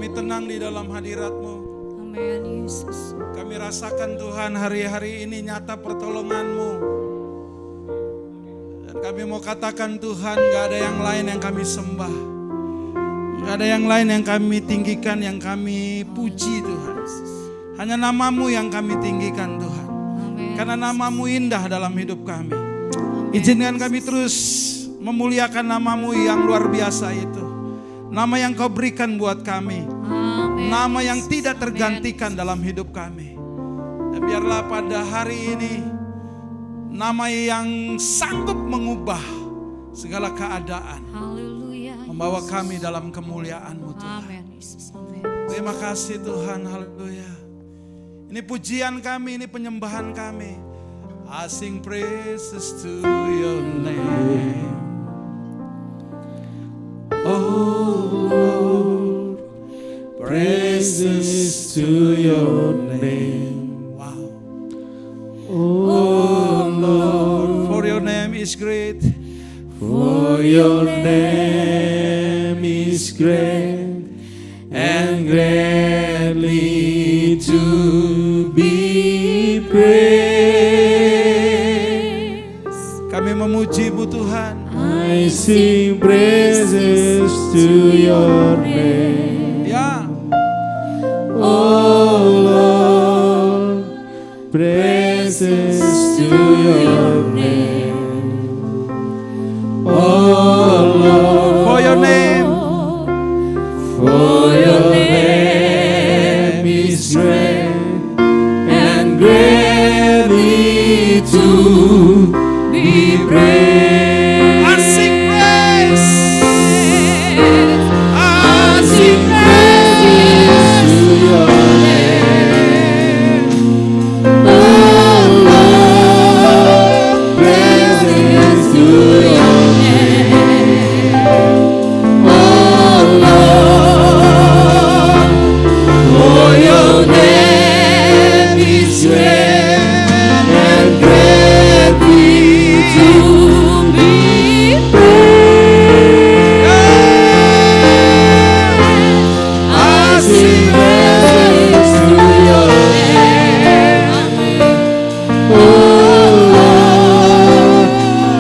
Kami tenang di dalam hadirat-Mu. Amin, Yesus. Kami rasakan Tuhan hari-hari ini nyata pertolongan-Mu. Dan kami mau katakan Tuhan, gak ada yang lain yang kami sembah. Gak ada yang lain yang kami tinggikan, yang kami puji Tuhan. Hanya nama-Mu yang kami tinggikan Tuhan. Amin. Karena nama-Mu indah dalam hidup kami. Izinkan kami terus memuliakan nama-Mu yang luar biasa itu. Nama yang Kau berikan buat kami. Amin. Nama yang tidak tergantikan dalam hidup kami. Dan biarlah pada hari ini nama yang sanggup mengubah segala keadaan. Haleluya. Membawa kami dalam kemuliaan-Mu Tuhan. Amin, Yesus. Amin. Terima kasih Tuhan, haleluya. Ini pujian kami, ini penyembahan kami. I sing praises to your name. Oh Lord, praises to your name. Wow. Oh Lord, for your name is great. For your name is great and greatly to be praised. Kami memuji-Mu Tuhan. I sing praises to your name. Ya, Oh Lord, praises to your name. Oh Lord, for your name, for your name is great and greatly to be praised. I sing praise. I sing praises to your name. Oh Lord, praises to your name. Oh Lord, for your name is great and greatly to be praised. I sing praises to your name. Oh Lord,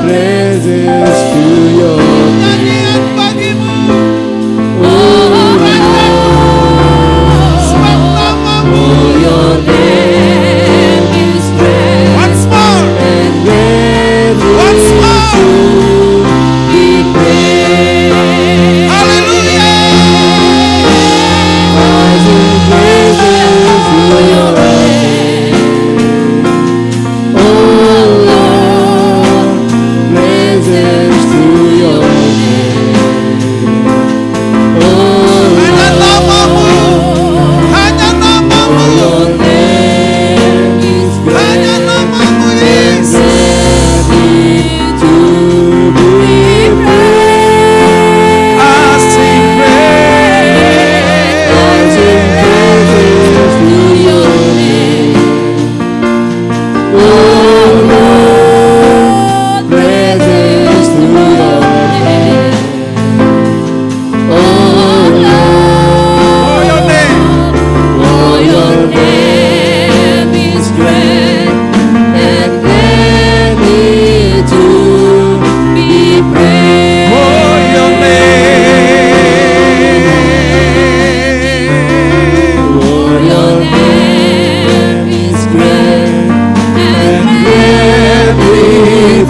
praises to your Nyanyian bagimu, sebab namamu. for your name is great Once more, and greatly once more. to be praised. Hallelujah. I sing praises to your name. Oh Lord, praises to your name. Oh Hanya namamu, hanya namamu, your name is hanya great namamu and Yesus. greatly to be praised. I sing praise. I sing praises to your name. Oh Lord, praises to your name. Oh For your name, for your name is great and greatly to be praised. for your name. For your name is great and greatly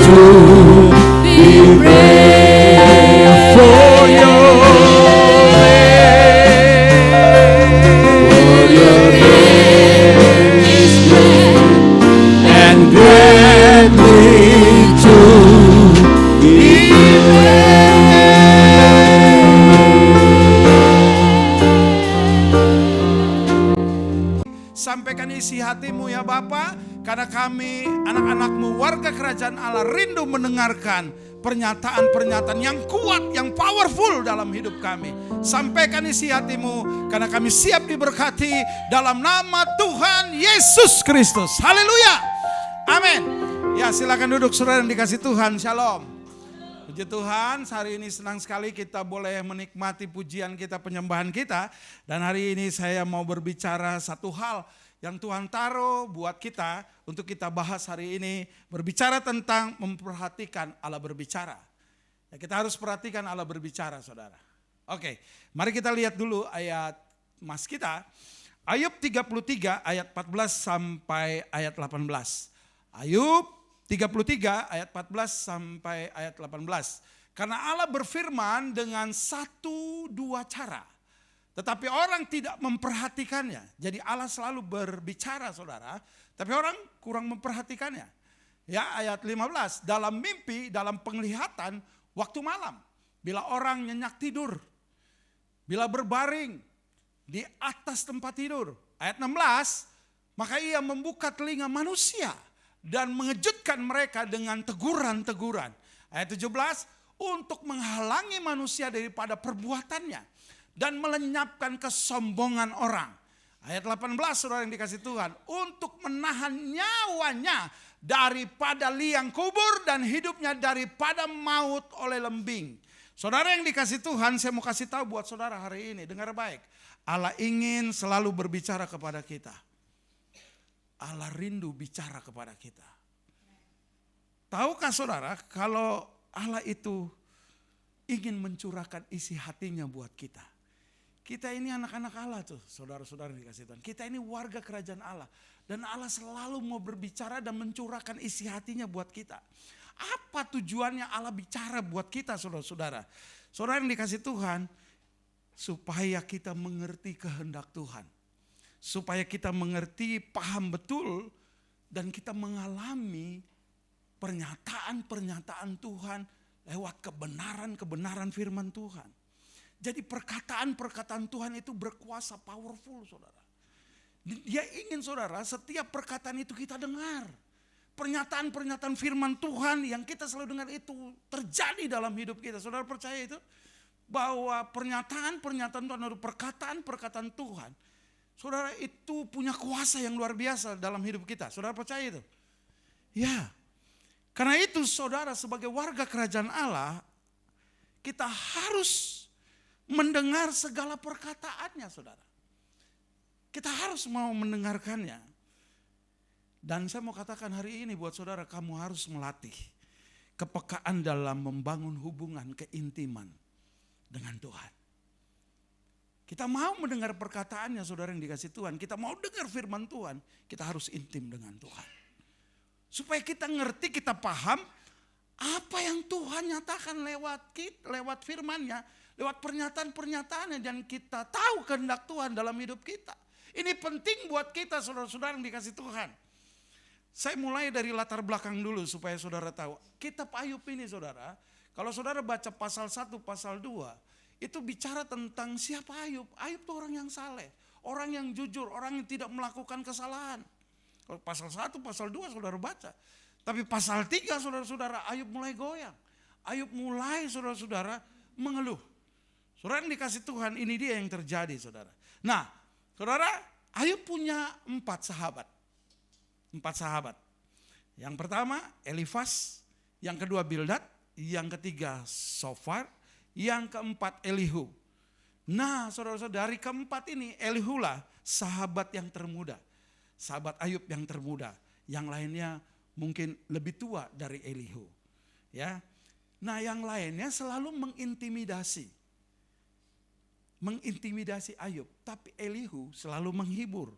to be praised. For your For your name is great and greatly to be Sampaikan isi hatimu ya Bapa, karena kami anak-anakmu warga kerajaan Allah rindu mendengarkan pernyataan-pernyataan yang kuat, yang powerful dalam hidup kami. Sampaikan isi hatimu karena kami siap diberkati dalam nama Tuhan Yesus Kristus. Haleluya. Amin. Ya, silakan duduk saudara yang dikasih Tuhan. Shalom. Puji Tuhan, hari ini senang sekali kita boleh menikmati pujian kita, penyembahan kita. Dan hari ini saya mau berbicara satu hal yang Tuhan taruh buat kita untuk kita bahas hari ini. Berbicara tentang memperhatikan Allah berbicara. Ya, kita harus perhatikan Allah berbicara, saudara. Oke, mari kita lihat dulu ayat mas kita. Ayub 33 ayat 14 sampai ayat 18. Ayub 33 ayat 14 sampai ayat 18. Karena Allah berfirman dengan satu dua cara. Tetapi orang tidak memperhatikannya. Jadi Allah selalu berbicara, saudara. Tapi orang kurang memperhatikannya. Ya, ayat 15. Dalam mimpi, dalam penglihatan, waktu malam. Bila orang nyenyak tidur. Bila berbaring di atas tempat tidur. Ayat 16. Maka ia membuka telinga manusia dan mengejutkan mereka dengan teguran-teguran. Ayat 17, untuk menghalangi manusia daripada perbuatannya dan melenyapkan kesombongan orang. Ayat 18, saudara yang dikasih Tuhan, untuk menahan nyawanya daripada liang kubur dan hidupnya daripada maut oleh lembing. Saudara yang dikasih Tuhan, saya mau kasih tahu buat saudara hari ini, dengar baik. Allah ingin selalu berbicara kepada kita. Allah rindu bicara kepada kita. Tahukah saudara kalau Allah itu ingin mencurahkan isi hatinya buat kita. Kita ini anak-anak Allah tuh, saudara-saudara dikasih Tuhan. Kita ini warga kerajaan Allah. Dan Allah selalu mau berbicara dan mencurahkan isi hatinya buat kita. Apa tujuannya Allah bicara buat kita, saudara-saudara? Saudara yang dikasih Tuhan, supaya kita mengerti kehendak Tuhan. Supaya kita mengerti, paham betul, dan kita mengalami pernyataan-pernyataan Tuhan lewat kebenaran-kebenaran firman Tuhan. Jadi perkataan-perkataan Tuhan itu berkuasa, powerful, saudara. Dia ingin, saudara, setiap perkataan itu kita dengar. Pernyataan-pernyataan firman Tuhan yang kita selalu dengar itu terjadi dalam hidup kita. Saudara percaya itu? Bahwa pernyataan-pernyataan Tuhan, perkataan-perkataan Tuhan, saudara, itu punya kuasa yang luar biasa dalam hidup kita. Saudara percaya itu? Ya. Karena itu saudara sebagai warga kerajaan Allah, kita harus mendengar segala perkataannya, saudara. Kita harus mau mendengarkannya. Dan saya mau katakan hari ini buat saudara, kamu harus melatih kepekaan dalam membangun hubungan keintiman dengan Tuhan. Kita mau mendengar perkataannya, saudara yang dikasih Tuhan. Kita mau dengar firman Tuhan, kita harus intim dengan Tuhan. Supaya kita ngerti, kita paham apa yang Tuhan nyatakan lewat firman-Nya, lewat pernyataan-pernyataannya, dan kita tahu kehendak Tuhan dalam hidup kita. Ini penting buat kita, saudara-saudara yang dikasih Tuhan. Saya mulai dari latar belakang dulu supaya saudara tahu. Kitab Ayub ini, saudara, kalau saudara baca pasal 1, pasal 2, itu bicara tentang siapa Ayub. Ayub itu orang yang saleh, orang yang jujur, orang yang tidak melakukan kesalahan. Kalau pasal 1, pasal 2 saudara baca. Tapi pasal 3 saudara-saudara, Ayub mulai goyang. Ayub mulai saudara-saudara mengeluh. Saudara yang dikasih Tuhan, ini dia yang terjadi, saudara. Nah, saudara, Ayub punya 4 sahabat. 4 sahabat. Yang pertama Elifas, yang kedua Bildad, yang ketiga Sofar, yang keempat Elihu. Nah, saudara-saudara, dari keempat ini Elihu lah sahabat yang termuda. Sahabat Ayub yang termuda. Yang lainnya mungkin lebih tua dari Elihu. Ya. Nah, yang lainnya selalu mengintimidasi. Mengintimidasi Ayub. Tapi Elihu selalu menghibur.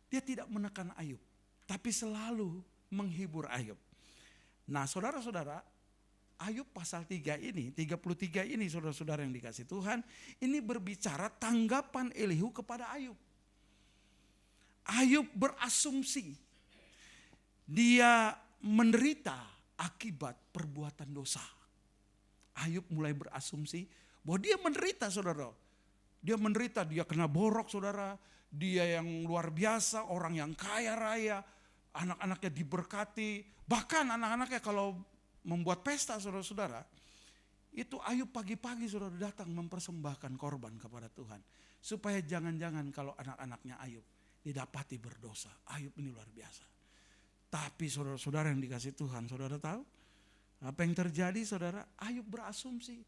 Dia tidak menekan Ayub. Tapi selalu menghibur Ayub. Nah, saudara-saudara, Ayub pasal 3 ini, 33 ini saudara-saudara yang dikasih Tuhan, ini berbicara tanggapan Elihu kepada Ayub. Ayub berasumsi dia menderita akibat perbuatan dosa. Ayub mulai berasumsi bahwa dia menderita, saudara. Dia menderita, dia kena borok, saudara. Dia yang luar biasa, orang yang kaya raya, anak-anaknya diberkati. Bahkan anak-anaknya kalau membuat pesta, saudara-saudara, itu Ayub pagi-pagi saudara datang mempersembahkan korban kepada Tuhan. Supaya jangan-jangan kalau anak-anaknya Ayub didapati berdosa. Ayub ini luar biasa. Tapi saudara-saudara yang dikasih Tuhan, saudara tahu? Apa yang terjadi saudara? Ayub berasumsi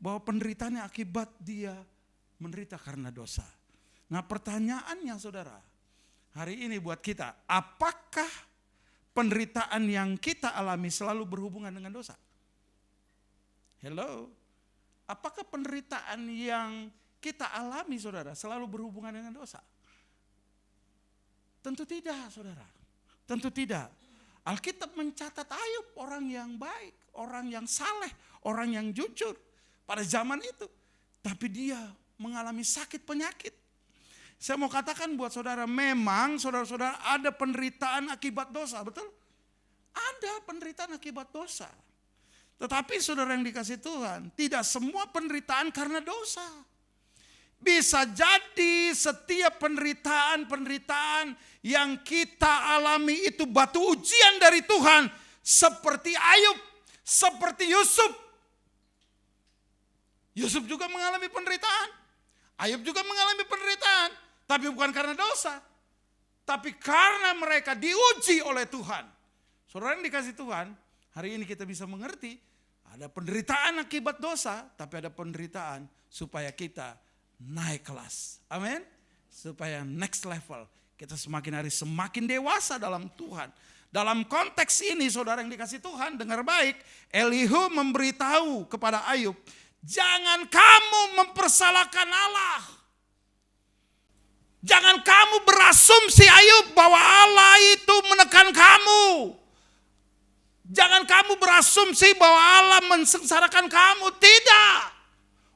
bahwa penderitaannya akibat dia menderita karena dosa. Nah pertanyaannya saudara, hari ini buat kita, apakah penderitaan yang kita alami selalu berhubungan dengan dosa? Hello? Apakah penderitaan yang kita alami saudara selalu berhubungan dengan dosa? Tentu tidak saudara, tentu tidak. Alkitab mencatat Ayub orang yang baik, orang yang saleh, orang yang jujur pada zaman itu. Tapi dia mengalami sakit penyakit. Saya mau katakan buat saudara, memang saudara-saudara ada penderitaan akibat dosa, betul? Ada penderitaan akibat dosa. Tetapi saudara yang dikasih Tuhan, tidak semua penderitaan karena dosa. Bisa jadi setiap penderitaan yang kita alami itu batu ujian dari Tuhan. Seperti Ayub, seperti Yusuf. Yusuf juga mengalami penderitaan. Ayub juga mengalami penderitaan. Tapi bukan karena dosa. Tapi karena mereka diuji oleh Tuhan. Saudara yang dikasih Tuhan, hari ini kita bisa mengerti. Ada penderitaan akibat dosa, tapi ada penderitaan supaya kita naik kelas. Amin. Supaya next level. Kita semakin hari semakin dewasa dalam Tuhan. Dalam konteks ini saudara yang dikasih Tuhan, dengar baik. Elihu memberitahu kepada Ayub, jangan kamu mempersalahkan Allah. Jangan kamu berasumsi Ayub bahwa Allah itu menekan kamu. Jangan kamu berasumsi bahwa Allah mensengsarakan kamu. Tidak.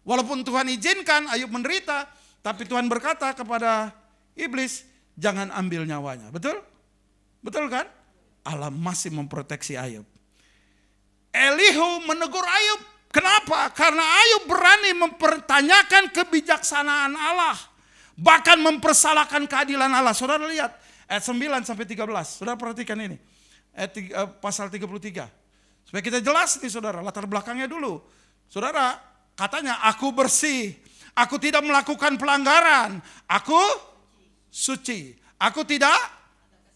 Walaupun Tuhan izinkan Ayub menderita, tapi Tuhan berkata kepada iblis, jangan ambil nyawanya. Betul? Betul kan? Allah masih memproteksi Ayub. Elihu menegur Ayub. Kenapa? Karena Ayub berani mempertanyakan kebijaksanaan Allah. Bahkan mempersalahkan keadilan Allah. Saudara lihat ayat 9 sampai 13. Saudara perhatikan ini. Pasal 33. Supaya kita jelas nih saudara, latar belakangnya dulu. Saudara, katanya aku bersih. Aku tidak melakukan pelanggaran. Aku suci. Aku tidak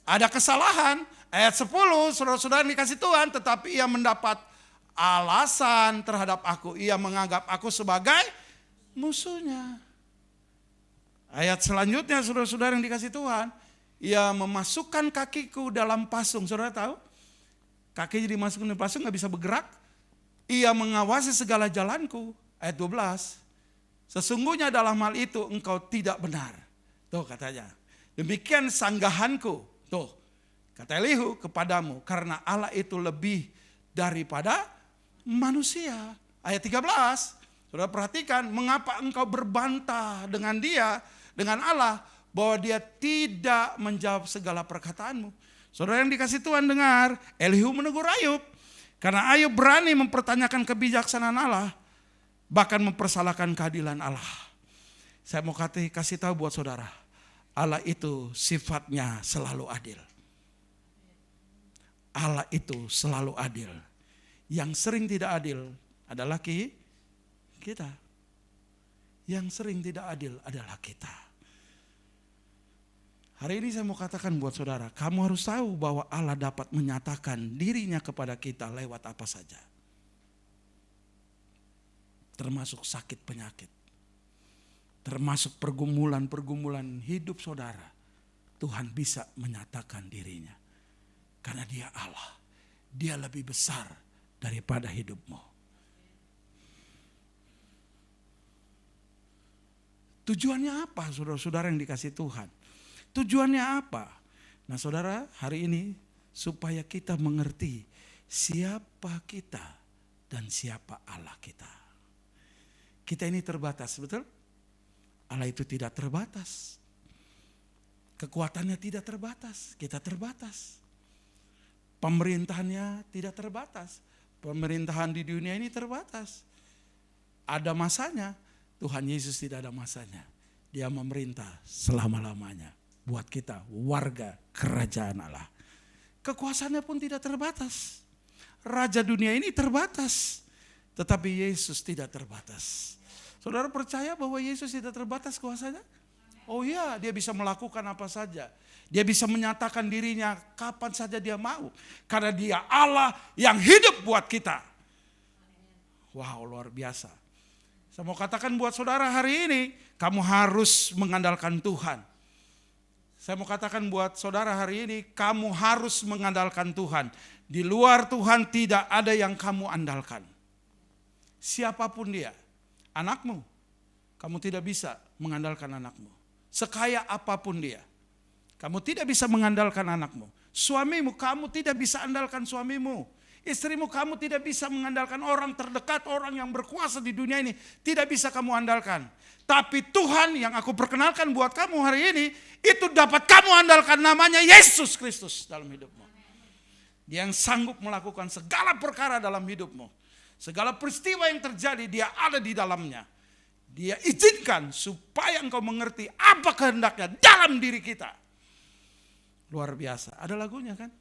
ada kesalahan. Ayat 10, saudara-saudara dikasih Tuhan, tetapi ia mendapat alasan terhadap aku. Ia menganggap aku sebagai musuhnya. Ayat selanjutnya saudara-saudara yang dikasih Tuhan, ia memasukkan kakiku dalam pasung. Saudara tahu? Kakinya dimasukkan dalam pasung, gak bisa bergerak. Ia mengawasi segala jalanku. Ayat 12. Sesungguhnya dalam hal itu engkau tidak benar. Tuh katanya. Demikian sanggahanku. Tuh. Kata Elihu kepadamu. Karena Allah itu lebih daripada manusia. Ayat 13. Saudara perhatikan. Mengapa engkau berbantah dengan dia. Dengan Allah. Bahwa dia tidak menjawab segala perkataanmu. Saudara yang dikasih Tuhan dengar. Elihu menegur Ayub. Karena Ayub berani mempertanyakan kebijaksanaan Allah. Bahkan mempersalahkan keadilan Allah. Saya mau kasih tahu buat saudara. Allah itu sifatnya selalu adil. Allah itu selalu adil. Yang sering tidak adil adalah kita. Yang sering tidak adil adalah kita. Hari ini saya mau katakan buat saudara, kamu harus tahu bahwa Allah dapat menyatakan dirinya kepada kita lewat apa saja. Termasuk sakit penyakit. Termasuk pergumulan-pergumulan hidup saudara. Tuhan bisa menyatakan dirinya. Karena dia Allah. Dia lebih besar daripada hidupmu. Tujuannya apa saudara-saudara yang dikasih Tuhan? Tujuannya apa? Nah saudara, hari ini supaya kita mengerti siapa kita dan siapa Allah kita. Kita ini terbatas, betul? Allah itu tidak terbatas. Kekuatannya tidak terbatas, kita terbatas. Pemerintahannya tidak terbatas. Pemerintahan di dunia ini terbatas. Ada masanya, Tuhan Yesus tidak ada masanya. Dia memerintah selama-lamanya. Buat kita warga kerajaan Allah. Kekuasaannya pun tidak terbatas. Raja dunia ini terbatas. Tetapi Yesus tidak terbatas. Saudara percaya bahwa Yesus tidak terbatas kuasanya? Oh iya, dia bisa melakukan apa saja. Dia bisa menyatakan dirinya kapan saja dia mau. Karena dia Allah yang hidup buat kita. Wow, luar biasa. Saya mau katakan buat saudara hari ini, kamu harus mengandalkan Tuhan. Saya mau katakan buat saudara hari ini, kamu harus mengandalkan Tuhan. Di luar Tuhan tidak ada yang kamu andalkan. Siapapun dia, anakmu, kamu tidak bisa mengandalkan anakmu. Sekaya apapun dia, kamu tidak bisa mengandalkan anakmu. Suamimu, kamu tidak bisa andalkan suamimu. Istrimu, kamu tidak bisa mengandalkan orang terdekat, orang yang berkuasa di dunia ini. Tidak bisa kamu andalkan. Tapi Tuhan yang aku perkenalkan buat kamu hari ini, itu dapat kamu andalkan, namanya Yesus Kristus dalam hidupmu. Dia yang sanggup melakukan segala perkara dalam hidupmu. Segala peristiwa yang terjadi, dia ada di dalamnya. Dia izinkan supaya engkau mengerti apa kehendaknya dalam diri kita. Luar biasa. Ada lagunya kan?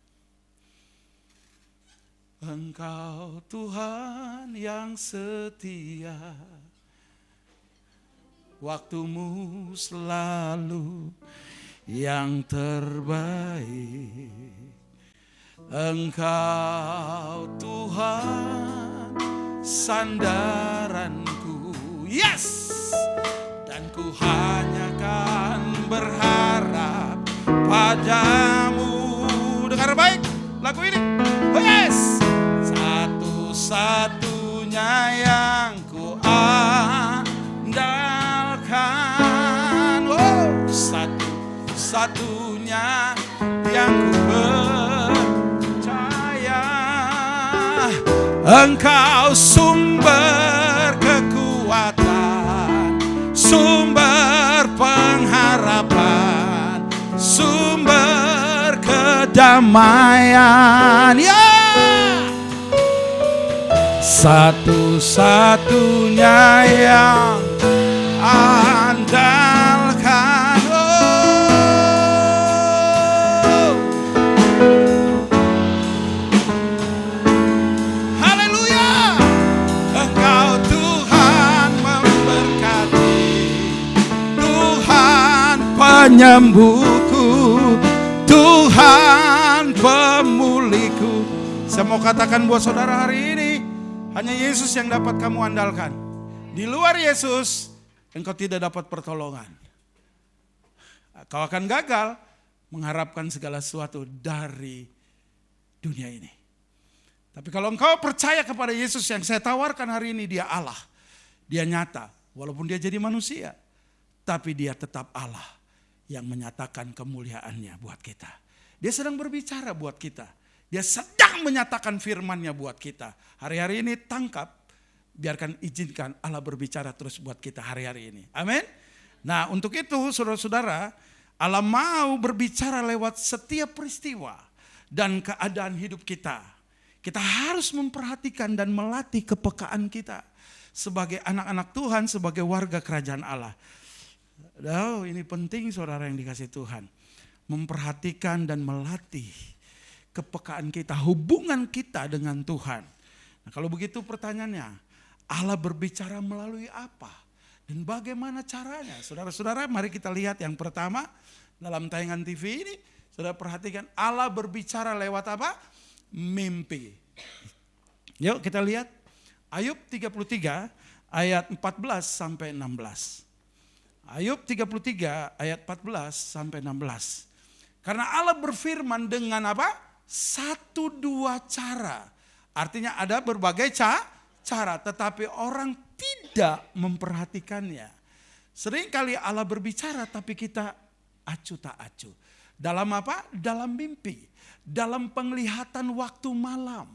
Engkau Tuhan yang setia, waktumu selalu yang terbaik. Engkau Tuhan sandaranku, yes, dan ku hanya kan berharap padamu. Dengar baik lagu ini, yes, satu-satunya yang ku andalkan, oh, satu-satunya yang ku percaya. Engkau sumber kekuatan, sumber pengharapan, sumber kedamaian, ya, satu-satunya yang andalkan. Oh, haleluya. Engkau Tuhan memberkati, Tuhan penyembuhku, Tuhan pemulihku. Saya mau katakan buat saudara hari ini, hanya Yesus yang dapat kamu andalkan. Di luar Yesus, engkau tidak dapat pertolongan. Kau akan gagal mengharapkan segala sesuatu dari dunia ini. Tapi kalau engkau percaya kepada Yesus yang saya tawarkan hari ini, dia Allah. Dia nyata, walaupun dia jadi manusia. Tapi dia tetap Allah yang menyatakan kemuliaannya buat kita. Dia sedang berbicara buat kita. Dia sedang menyatakan firman-Nya buat kita. Hari-hari ini tangkap, biarkan izinkan Allah berbicara terus buat kita hari-hari ini. Amin. Nah, untuk itu saudara-saudara, Allah mau berbicara lewat setiap peristiwa dan keadaan hidup kita. Kita harus memperhatikan dan melatih kepekaan kita sebagai anak-anak Tuhan, sebagai warga kerajaan Allah. Oh, ini penting saudara yang dikasih Tuhan. Memperhatikan dan melatih kepekaan kita, hubungan kita dengan Tuhan. Nah, kalau begitu pertanyaannya, Allah berbicara melalui apa? Dan bagaimana caranya? Saudara-saudara, mari kita lihat yang pertama dalam tayangan TV ini. Saudara perhatikan, Allah berbicara lewat apa? Mimpi. Yuk kita lihat Ayub 33 ayat 14 sampai 16. Ayub 33 ayat 14 sampai 16. Karena Allah berfirman dengan apa? Satu dua cara. Artinya ada berbagai cara, tetapi orang tidak memperhatikannya. Seringkali Allah berbicara tapi kita acuh tak acuh. Dalam apa? Dalam mimpi. Dalam penglihatan waktu malam.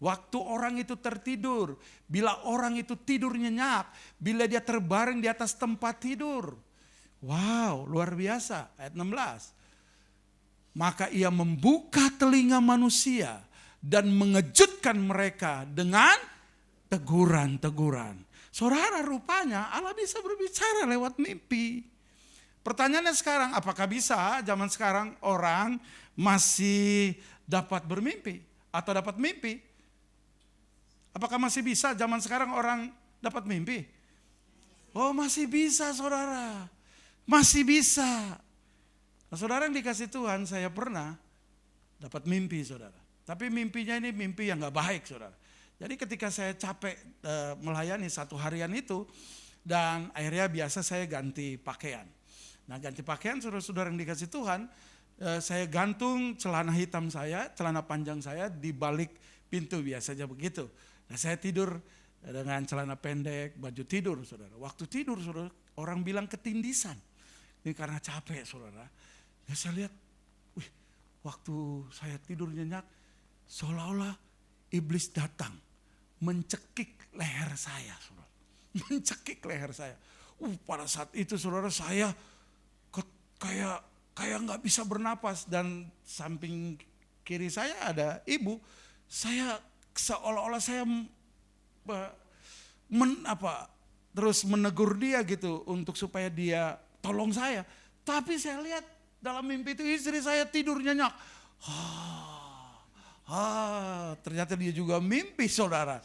Waktu orang itu tertidur. Bila orang itu tidur nyenyak. Bila dia terbaring di atas tempat tidur. Wow, luar biasa. Ayat 16. Maka ia membuka telinga manusia dan mengejutkan mereka dengan teguran-teguran. Saudara, rupanya Allah bisa berbicara lewat mimpi. Pertanyaannya sekarang, apakah bisa zaman sekarang orang masih dapat bermimpi atau dapat mimpi? Apakah masih bisa zaman sekarang orang dapat mimpi? Oh, masih bisa saudara. Masih bisa. Nah, saudara yang dikasih Tuhan, saya pernah dapat mimpi, saudara. Tapi mimpinya ini mimpi yang gak baik, saudara. Jadi ketika saya capek melayani satu harian itu, dan akhirnya biasa saya ganti pakaian. Nah, ganti pakaian, saudara-saudara yang dikasih Tuhan, saya gantung celana hitam saya, celana panjang saya di balik pintu, biasanya begitu. Nah, saya tidur dengan celana pendek, baju tidur, saudara. Waktu tidur, saudara, orang bilang ketindisan. Ini karena capek, saudara. Ya, saya lihat, waktu saya tidur nyenyak, seolah-olah iblis datang, mencekik leher saya, saudara. Mencekik leher saya. Pada saat itu, saudara, saya kayak nggak bisa bernapas, dan samping kiri saya ada ibu. Saya seolah-olah saya terus menegur dia gitu untuk supaya dia tolong saya. Tapi saya lihat dalam mimpi itu istri saya tidur nyenyak. Ternyata dia juga mimpi, saudara.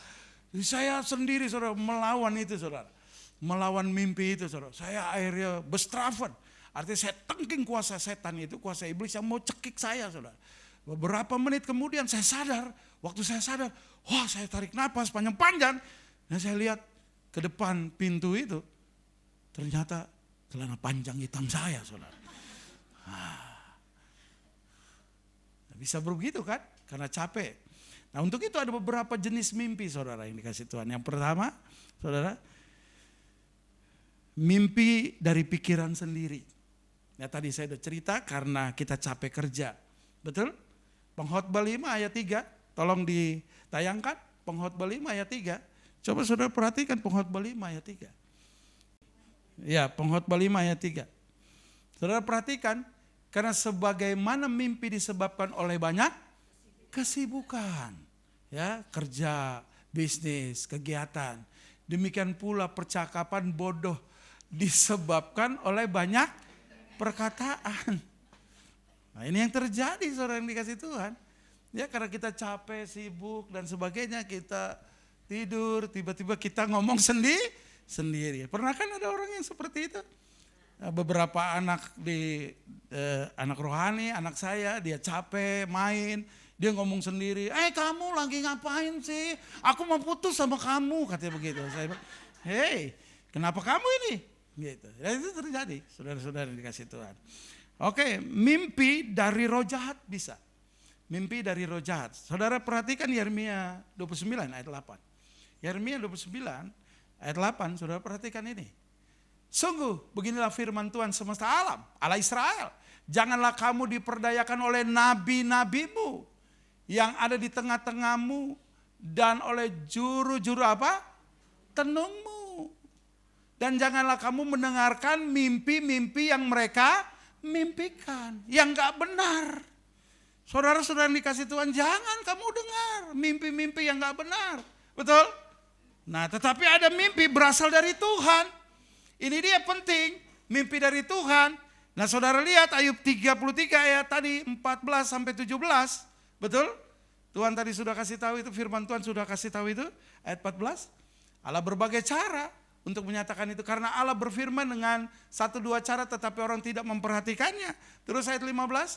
Saya sendiri, saudara, melawan itu, saudara. Melawan mimpi itu, saudara. Saya akhirnya bestrafen. Artinya saya tengking kuasa setan itu, kuasa iblis yang mau cekik saya, saudara. Beberapa menit kemudian saya sadar. Waktu saya sadar, saya tarik napas panjang-panjang. Dan saya lihat ke depan pintu itu, ternyata celana panjang hitam saya, saudara. Bisa begitu kan? Karena capek. Nah, untuk itu ada beberapa jenis mimpi, saudara, yang dikasih Tuhan. Yang pertama, saudara, mimpi dari pikiran sendiri. Ya, tadi saya sudah cerita karena kita capek kerja. Betul? Pengkhotbah 5 ayat 3, tolong ditayangkan. Pengkhotbah 5 ayat 3. Coba saudara perhatikan Pengkhotbah 5 ayat 3. Ya, Pengkhotbah 5 ayat 3. Saudara perhatikan, karena sebagaimana mimpi disebabkan oleh banyak kesibukan, ya, kerja, bisnis, kegiatan. Demikian pula percakapan bodoh disebabkan oleh banyak perkataan. Nah, ini yang terjadi, saudara yang dikasih Tuhan. Ya, karena kita capek, sibuk dan sebagainya, kita tidur, tiba-tiba kita ngomong sendiri. Pernah kan ada orang yang seperti itu? Beberapa anak anak rohani, anak saya, dia capek main, dia ngomong sendiri. Kamu lagi ngapain sih? Aku mau putus sama kamu, katanya begitu. Saya bilang, hey, kenapa kamu ini? Gitu. Dan itu terjadi, saudara-saudara yang dikasih Tuhan. Oke, mimpi dari roh jahat bisa. Mimpi dari roh jahat. Saudara perhatikan Yeremia 29 ayat 8. Yeremia 29 ayat 8, saudara perhatikan ini. Sungguh beginilah firman Tuhan semesta alam, Allah Israel. Janganlah kamu diperdayakan oleh nabi-nabimu yang ada di tengah-tengahmu dan oleh juru-juru apa? Tenungmu. Dan janganlah kamu mendengarkan mimpi-mimpi yang mereka mimpikan, yang gak benar. Saudara-saudara yang dikasih Tuhan, jangan kamu dengar mimpi-mimpi yang gak benar. Betul? Nah, tetapi ada mimpi berasal dari Tuhan. Ini dia penting, mimpi dari Tuhan. Nah, saudara lihat Ayub 33 ayat tadi 14 sampai 17. Betul? Tuhan tadi sudah kasih tahu itu, firman Tuhan sudah kasih tahu itu, ayat 14. Allah berbagai cara untuk menyatakan itu, karena Allah berfirman dengan 1-2 cara tetapi orang tidak memperhatikannya. Terus ayat 15,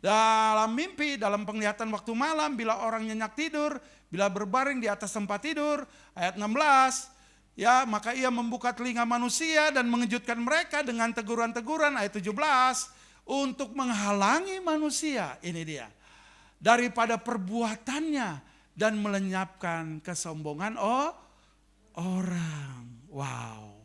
dalam mimpi, dalam penglihatan waktu malam, bila orang nyenyak tidur, bila berbaring di atas tempat tidur. Ayat 16, ya, maka ia membuka telinga manusia dan mengejutkan mereka dengan teguran-teguran. Ayat 17, untuk menghalangi manusia, ini dia, daripada perbuatannya dan melenyapkan kesombongan orang. Wow.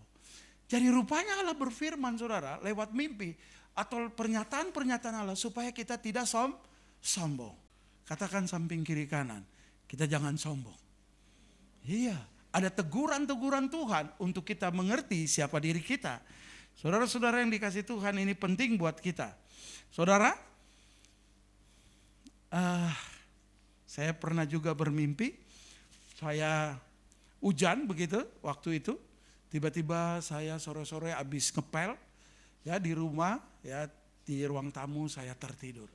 Jadi rupanya Allah berfirman, saudara, lewat mimpi atau pernyataan-pernyataan Allah supaya kita tidak sombong. Katakan samping kiri kanan, kita jangan sombong. Iya. Ada teguran-teguran Tuhan untuk kita mengerti siapa diri kita. Saudara-saudara yang dikasih Tuhan, ini penting buat kita. Saudara, saya pernah juga bermimpi, saya hujan begitu waktu itu. Tiba-tiba saya sore-sore habis ngepel, ya, di rumah, ya, di ruang tamu saya tertidur.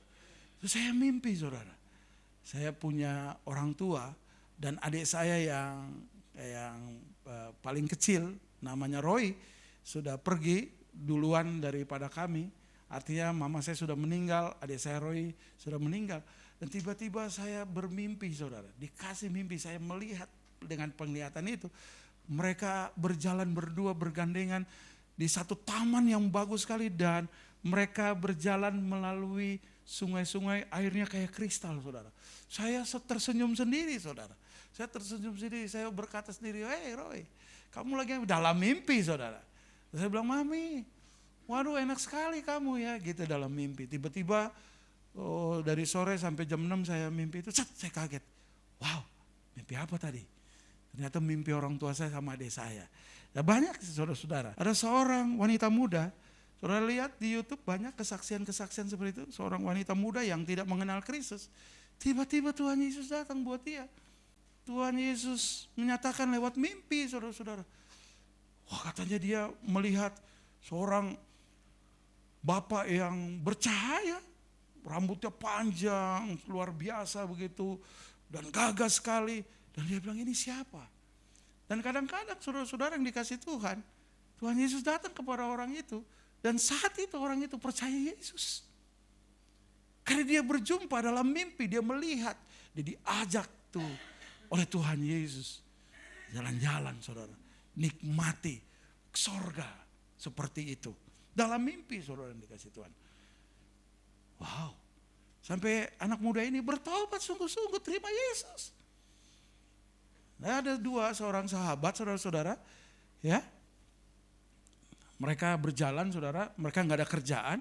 Terus saya mimpi, saudara. Saya punya orang tua dan adik saya yang paling kecil namanya Roy sudah pergi duluan daripada kami. Artinya mama saya sudah meninggal, adik saya Roy sudah meninggal. Dan tiba-tiba saya bermimpi saudara, dikasih mimpi, saya melihat dengan penglihatan itu. Mereka berjalan berdua bergandengan di satu taman yang bagus sekali dan mereka berjalan melalui sungai-sungai, airnya kayak kristal saudara. Saya tersenyum sendiri saudara. Saya tersenyum sendiri, saya berkata sendiri, "Hei Roy, kamu lagi dalam mimpi saudara." Saya bilang, "Mami, waduh enak sekali kamu ya," gitu dalam mimpi. Tiba-tiba dari sore sampai jam 6 saya mimpi itu, saya kaget. Wow, mimpi apa tadi? Ternyata mimpi orang tua saya sama adik saya. Nah, banyak saudara-saudara. Ada seorang wanita muda, saudara lihat di YouTube banyak kesaksian-kesaksian seperti itu. Seorang wanita muda yang tidak mengenal Kristus. Tiba-tiba Tuhan Yesus datang buat dia. Tuhan Yesus menyatakan lewat mimpi saudara-saudara. Wah, katanya dia melihat seorang bapak yang bercahaya. Rambutnya panjang, luar biasa begitu. Dan gagah sekali. Dan dia bilang, ini siapa? Dan kadang-kadang saudara-saudara yang dikasih Tuhan, Tuhan Yesus datang kepada orang itu. Dan saat itu orang itu percaya Yesus. Karena dia berjumpa dalam mimpi, dia melihat. Dia diajak tuh oleh Tuhan Yesus. Jalan-jalan saudara, nikmati sorga seperti itu. Dalam mimpi saudara yang dikasih Tuhan. Wow, sampai anak muda ini bertobat sungguh-sungguh terima Yesus. Nah, ada seorang sahabat saudara-saudara, ya. Mereka berjalan saudara, mereka nggak ada kerjaan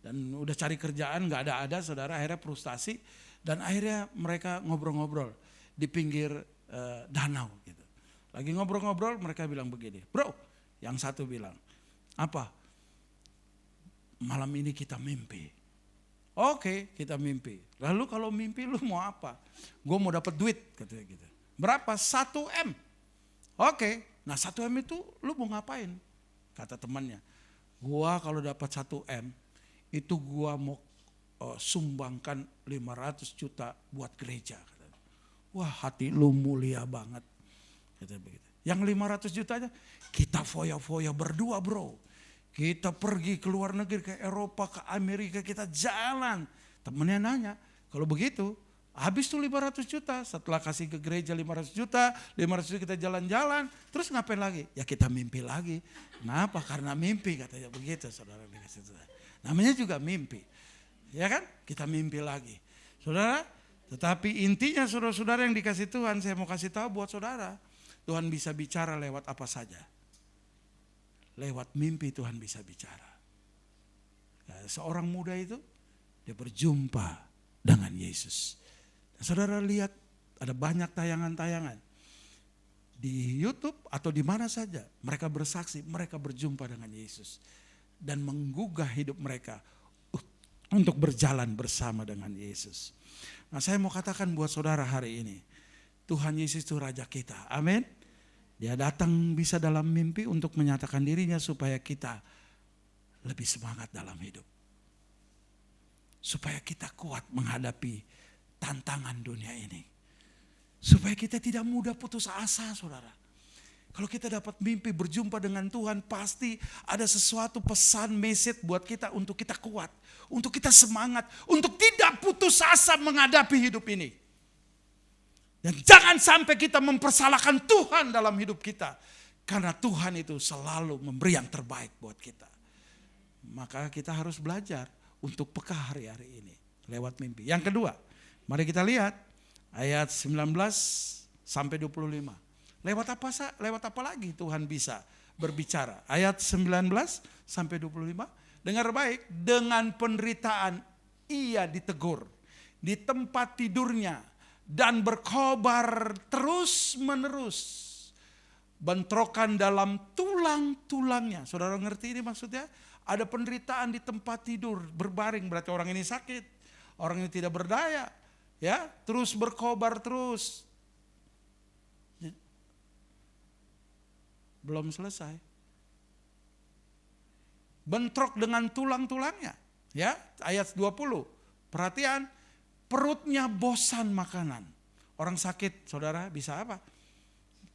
dan udah cari kerjaan nggak ada saudara, akhirnya frustasi dan akhirnya mereka ngobrol-ngobrol di pinggir danau gitu. Lagi ngobrol-ngobrol mereka bilang begini, "Bro," yang satu bilang, "Apa? Malam ini kita mimpi." "Oke, kita mimpi." "Lalu kalau mimpi lu mau apa?" "Gue mau dapat duit," katanya gitu. "Berapa?" 1 M. "Oke, nah 1 M itu lu mau ngapain?" Kata temannya, "Gua kalau dapat 1 M itu gua mau sumbangkan 500 juta buat gereja." Katanya. "Wah, hati lu mulia banget." Kata begitu. "Yang 500 jutanya kita foya-foya berdua bro. Kita pergi ke luar negeri, ke Eropa, ke Amerika, kita jalan." Temennya nanya, "Kalau begitu habis tuh 500 juta, setelah kasih ke gereja 500 juta kita jalan-jalan, terus ngapain lagi?" "Ya kita mimpi lagi." "Kenapa?" "Karena mimpi," katanya begitu saudara. Namanya juga mimpi. Ya kan? Kita mimpi lagi. Saudara, tetapi intinya saudara-saudara yang dikasih Tuhan, saya mau kasih tahu buat saudara, Tuhan bisa bicara lewat apa saja. Lewat mimpi Tuhan bisa bicara. Nah, seorang muda itu, dia berjumpa dengan Yesus. Saudara lihat ada banyak tayangan-tayangan di YouTube atau di mana saja. Mereka bersaksi, mereka berjumpa dengan Yesus. Dan menggugah hidup mereka untuk berjalan bersama dengan Yesus. Nah, saya mau katakan buat saudara hari ini, Tuhan Yesus itu Raja kita. Amin. Dia datang bisa dalam mimpi untuk menyatakan dirinya supaya kita lebih semangat dalam hidup. Supaya kita kuat menghadapi tantangan dunia ini. Supaya kita tidak mudah putus asa saudara. Kalau kita dapat mimpi berjumpa dengan Tuhan, pasti ada sesuatu pesan, message buat kita untuk kita kuat. Untuk kita semangat, untuk tidak putus asa menghadapi hidup ini. Dan jangan sampai kita mempersalahkan Tuhan dalam hidup kita. Karena Tuhan itu selalu memberi yang terbaik buat kita. Maka kita harus belajar untuk peka hari-hari ini. Lewat mimpi. Yang kedua, mari kita lihat ayat 19 sampai 25. Lewat apa lagi Tuhan bisa berbicara? Ayat 19 sampai 25. Dengar baik, dengan penderitaan ia ditegur di tempat tidurnya dan berkobar terus menerus. Bentrokan dalam tulang-tulangnya. Saudara ngerti ini maksudnya? Ada penderitaan di tempat tidur, berbaring, berarti orang ini sakit. Orang ini tidak berdaya. Ya, terus berkobar terus. Belum selesai. Bentrok dengan tulang-tulangnya. Ya, ayat 20. Perhatian, perutnya bosan makanan. Orang sakit, saudara, bisa apa?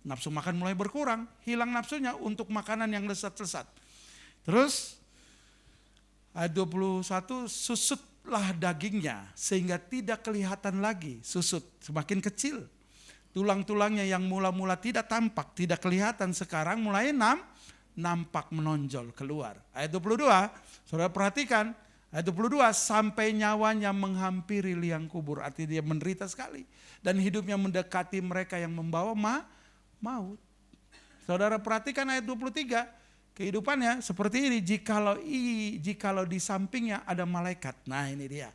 Nafsu makan mulai berkurang, hilang nafsunya untuk makanan yang lesat-lesat. Terus Ayat 21, susutlah dagingnya sehingga tidak kelihatan lagi. Susut, semakin kecil. Tulang-tulangnya yang mula-mula tidak tampak, tidak kelihatan, sekarang mulai nampak menonjol keluar. Ayat 22, saudara perhatikan. Ayat 22, sampai nyawanya menghampiri liang kubur. Artinya dia menderita sekali. Dan hidupnya mendekati mereka yang membawa maut. Saudara perhatikan ayat 23. Kehidupannya seperti ini, jikalau di sampingnya ada malaikat. Nah ini dia.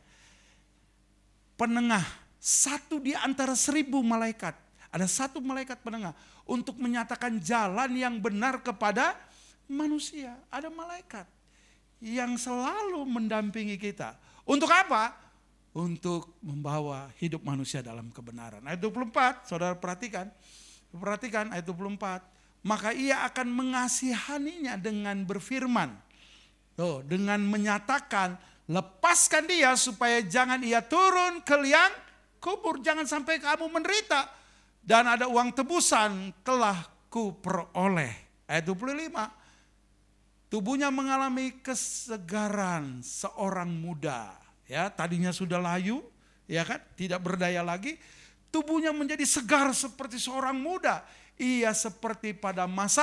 Penengah, satu di antara 1000 malaikat. Ada satu malaikat penengah untuk menyatakan jalan yang benar kepada manusia. Ada malaikat yang selalu mendampingi kita. Untuk apa? Untuk membawa hidup manusia dalam kebenaran. Ayat 24, saudara perhatikan. Perhatikan ayat 24. Maka ia akan mengasihaninya dengan berfirman. Dengan menyatakan, lepaskan dia supaya jangan ia turun ke liang kubur. Jangan sampai kamu menderita. Dan ada uang tebusan telah kuperoleh. Ayat 25. Tubuhnya mengalami kesegaran seorang muda. Ya, tadinya sudah layu, ya kan, tidak berdaya lagi. Tubuhnya menjadi segar seperti seorang muda. Ia seperti pada masa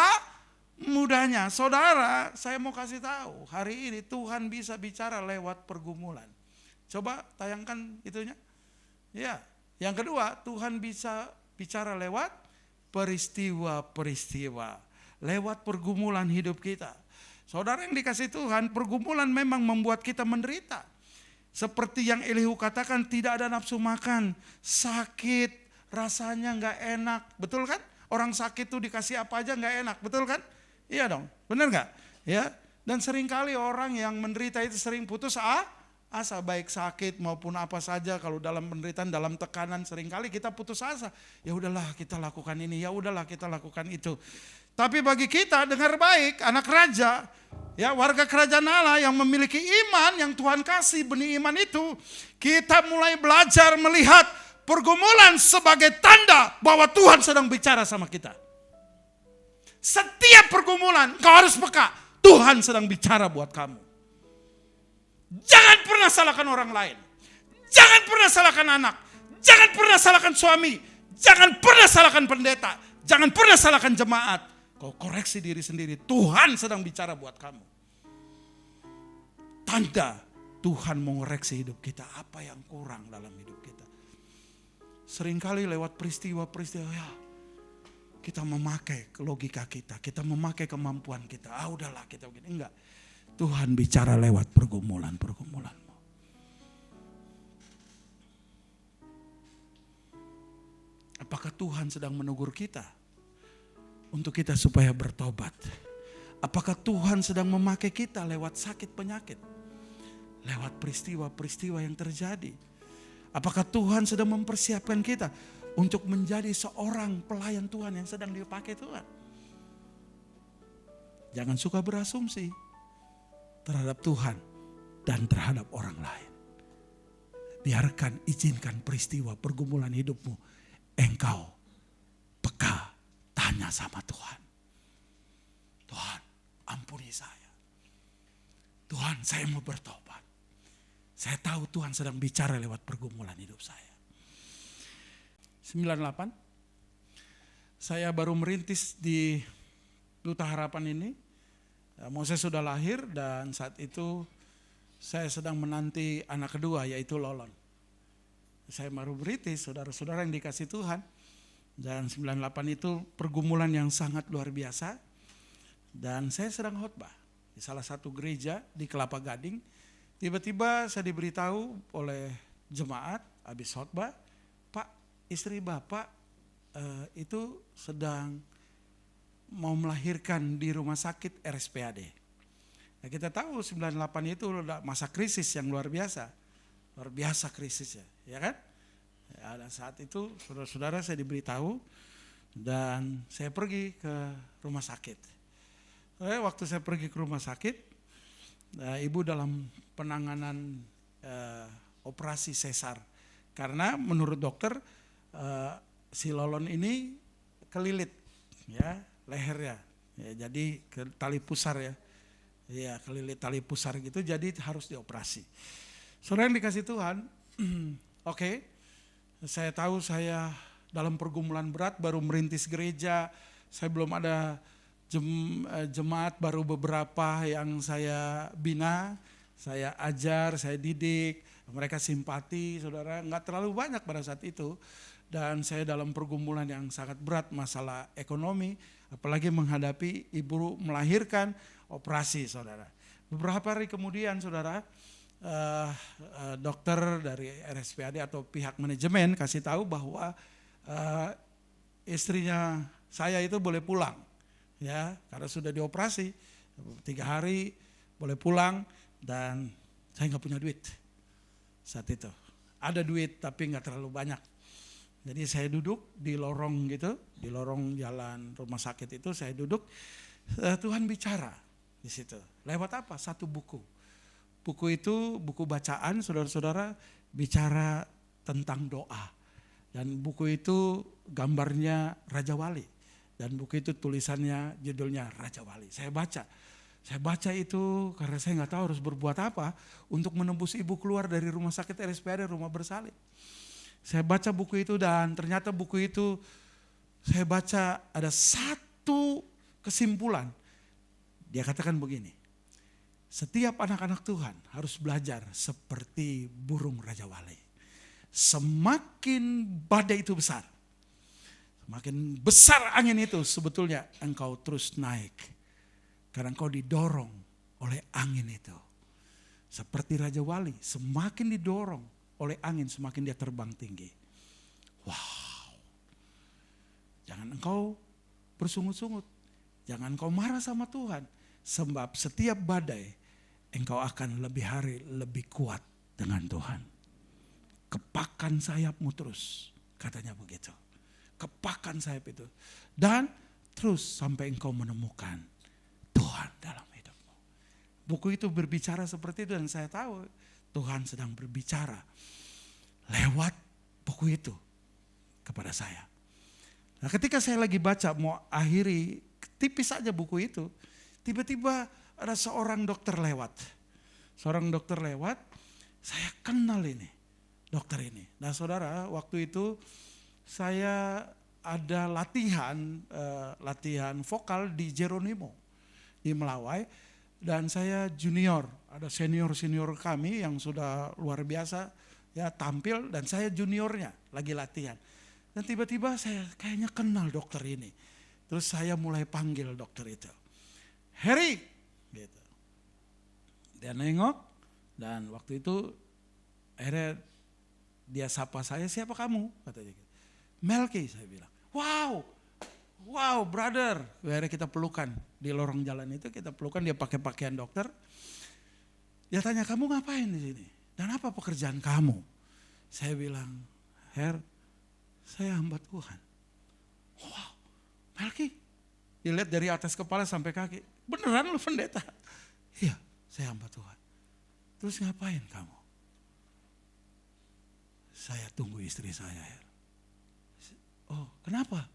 mudanya. Saudara, saya mau kasih tahu, hari ini Tuhan bisa bicara lewat pergumulan. Coba tayangkan itunya. Ya, yang kedua, Tuhan bisa bicara lewat peristiwa-peristiwa, lewat pergumulan hidup kita. Saudara yang dikasih Tuhan, pergumulan memang membuat kita menderita. Seperti yang Elihu katakan, tidak ada nafsu makan, sakit, rasanya gak enak. Betul kan? Orang sakit tuh dikasih apa aja gak enak, betul kan? Iya dong, benar gak? Ya. Dan seringkali orang yang menderita itu sering putus asa, baik sakit maupun apa saja. Kalau dalam penderitaan, dalam tekanan, seringkali kita putus asa. Ya udahlah kita lakukan ini, ya udahlah kita lakukan itu. Tapi bagi kita, dengar baik, anak raja, ya warga kerajaan Allah yang memiliki iman yang Tuhan kasih, benih iman itu, kita mulai belajar melihat pergumulan sebagai tanda bahwa Tuhan sedang bicara sama kita. Setiap pergumulan kau harus peka, Tuhan sedang bicara buat kamu. Jangan pernah salahkan orang lain. Jangan pernah salahkan anak. Jangan pernah salahkan suami. Jangan pernah salahkan pendeta. Jangan pernah salahkan jemaat. Kau koreksi diri sendiri. Tuhan sedang bicara buat kamu. Tanda Tuhan mengoreksi hidup kita. Apa yang kurang dalam hidup kita. Seringkali lewat peristiwa-peristiwa ya, kita memakai logika kita, kita memakai kemampuan kita. Udahlah kita begini. Enggak. Tuhan bicara lewat pergumulan-pergumulanmu. Apakah Tuhan sedang menegur kita untuk kita supaya bertobat? Apakah Tuhan sedang memakai kita lewat sakit penyakit? Lewat peristiwa-peristiwa yang terjadi? Apakah Tuhan sedang mempersiapkan kita untuk menjadi seorang pelayan Tuhan yang sedang dipakai Tuhan? Jangan suka berasumsi terhadap Tuhan dan terhadap orang lain. Biarkan, izinkan peristiwa pergumulan hidupmu, engkau peka, tanya sama Tuhan. Tuhan, ampuni saya. Tuhan, saya mau bertobat. Saya tahu Tuhan sedang bicara lewat pergumulan hidup saya. 98. Saya baru merintis di Duta Harapan ini. Moses sudah lahir dan saat itu saya sedang menanti anak kedua yaitu Lolon. Saya baru merintis, saudara-saudara yang dikasih Tuhan. Dan 98 itu pergumulan yang sangat luar biasa. Dan saya sedang khotbah di salah satu gereja di Kelapa Gading. Tiba-tiba saya diberitahu oleh jemaat habis khotbah, Pak, istri Bapak itu sedang mau melahirkan di rumah sakit RSPAD. Nah, kita tahu 98 itu masa krisis yang luar biasa krisisnya, ya kan? Ya, dan saat itu saudara-saudara saya diberitahu dan saya pergi ke rumah sakit. Waktu saya pergi ke rumah sakit, ibu dalam penanganan operasi sesar. Karena menurut dokter si Lolon ini kelilit ya lehernya. Ya, jadi ke tali pusar ya. Ya, kelilit tali pusar gitu, jadi harus dioperasi. Saudara yang dikasih Tuhan, oke, saya tahu saya dalam pergumulan berat, baru merintis gereja, saya belum ada jemaat, baru beberapa yang saya bina, saya ajar, saya didik, mereka simpati, saudara, nggak terlalu banyak pada saat itu. Dan saya dalam pergumulan yang sangat berat, masalah ekonomi, apalagi menghadapi ibu melahirkan, operasi, saudara. Beberapa hari kemudian, saudara, dokter dari RSPAD atau pihak manajemen kasih tahu bahwa istrinya saya itu boleh pulang, ya, karena sudah dioperasi 3 hari boleh pulang, dan saya nggak punya duit saat itu. Ada duit tapi nggak terlalu banyak. Jadi saya duduk di lorong gitu, di lorong jalan rumah sakit itu saya duduk. Tuhan bicara di situ. Lewat apa? Satu buku. Buku itu buku bacaan, saudara-saudara, bicara tentang doa. Dan buku itu gambarnya Raja Wali. Dan buku itu tulisannya, judulnya Raja Wali. Saya baca itu karena saya nggak tahu harus berbuat apa untuk menembus ibu keluar dari rumah sakit RSPAD, rumah bersalin. Saya baca buku itu dan ternyata buku itu saya baca ada satu kesimpulan. Dia katakan begini, setiap anak-anak Tuhan harus belajar seperti burung Raja Wali. Semakin badai itu besar, semakin besar angin itu, sebetulnya engkau terus naik. Karena engkau didorong oleh angin itu. Seperti Raja Wali, semakin didorong oleh angin, semakin dia terbang tinggi. Wow. Jangan engkau bersungut-sungut. Jangan engkau marah sama Tuhan. Sebab setiap badai, engkau akan lebih hari lebih kuat dengan Tuhan. Kepakan sayapmu terus, katanya begitu. Kepakan sayap itu. Dan terus sampai engkau menemukan Tuhan dalam hidupmu. Buku itu berbicara seperti itu dan saya tahu Tuhan sedang berbicara lewat buku itu kepada saya. Nah, ketika saya lagi baca mau akhiri tipis saja buku itu, tiba-tiba ada seorang dokter lewat. Seorang dokter lewat, saya kenal ini, dokter ini. Nah, saudara, waktu itu saya ada latihan vokal di Jeronimo di Melawai, dan saya junior, ada senior kami yang sudah luar biasa ya tampil, dan saya juniornya lagi latihan. Dan tiba-tiba saya kayaknya kenal dokter ini. Terus saya mulai panggil dokter itu, Harry, gitu. Dia nengok dan waktu itu akhirnya dia sapa saya, siapa kamu? Katanya gitu. Melki, saya bilang. Wow, brother. Akhirnya kita pelukan di lorong jalan itu, kita pelukan, dia pakai pakaian dokter. Dia tanya, kamu ngapain di sini? Dan apa pekerjaan kamu? Saya bilang, Her, saya hamba Tuhan. Wow, Melki. Dilihat dari atas kepala sampai kaki. Beneran lu pendeta? Iya, saya hamba Tuhan. Terus ngapain kamu? Saya tunggu istri saya, Her. Oh, kenapa?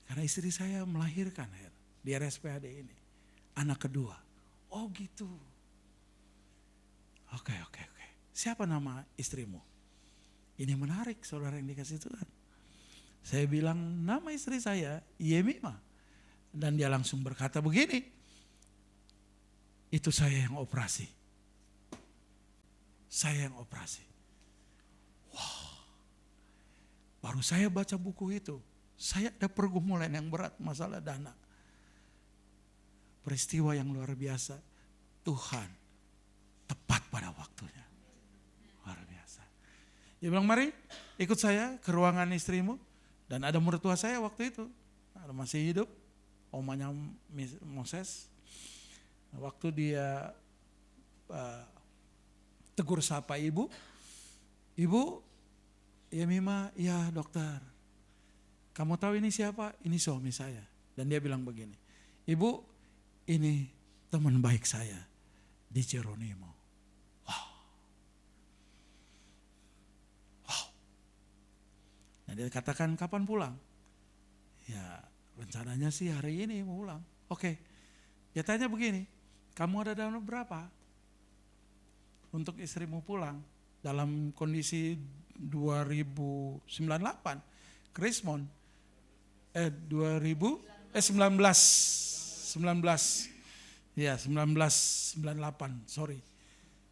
Karena istri saya melahirkan, Her, di RSPAD ini. Anak kedua. Oh gitu. Oke. Siapa nama istrimu? Ini menarik, saudara yang dikasih Tuhan. Saya bilang, nama istri saya Yemima. Dan dia langsung berkata begini, itu saya yang operasi. Saya yang operasi. Wow. Baru saya baca buku itu, saya ada pergumulan yang berat, masalah dana. Peristiwa yang luar biasa, Tuhan tepat pada waktunya. Luar biasa. Dia bilang, mari ikut saya ke ruangan istrimu. Dan ada mertua saya waktu itu, ada masih hidup, omanya Moses. Waktu dia tegur sapa ibu, Yemima, ya dokter. Kamu tahu ini siapa? Ini suami saya. Dan dia bilang begini, Ibu, ini teman baik saya di Jeronimo. Wow. Nah, dia katakan kapan pulang? Ya rencananya sih hari ini mau pulang. Oke. Dia tanya begini, Kamu ada dana berapa untuk istrimu pulang dalam kondisi 2098 Krismon 1998 sorry.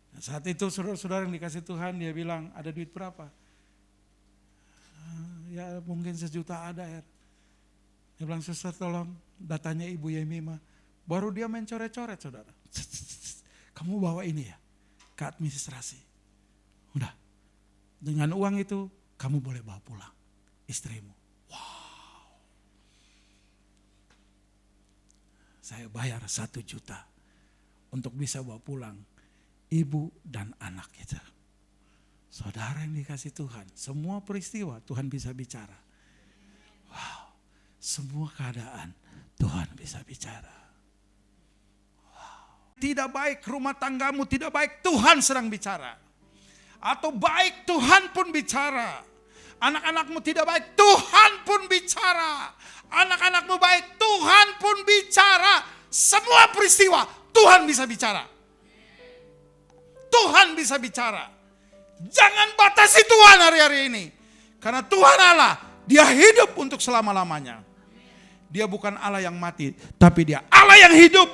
Nah, saat itu saudara-saudara yang dikasih Tuhan, dia bilang ada duit berapa? Ya mungkin 1 juta ada ya. Dia bilang, suster tolong datanya Ibu Yemima. Baru dia main coret-coret saudara. Kamu bawa ini ya ke administrasi. Udah, dengan uang itu kamu boleh bawa pulang istrimu. Wow. Saya bayar 1 juta untuk bisa bawa pulang ibu dan anak kita. Saudara yang dikasih Tuhan, semua peristiwa Tuhan bisa bicara. Wow, semua keadaan Tuhan bisa bicara. Wow. Tidak baik rumah tanggamu, tidak baik, Tuhan sedang bicara. Atau baik, Tuhan pun bicara. Anak-anakmu tidak baik, Tuhan pun bicara. Anak-anakmu baik, Tuhan pun bicara. Semua peristiwa Tuhan bisa bicara. Tuhan bisa bicara. Jangan batasi Tuhan hari-hari ini. Karena Tuhan Allah, dia hidup untuk selama-lamanya. Dia bukan Allah yang mati, tapi dia Allah yang hidup.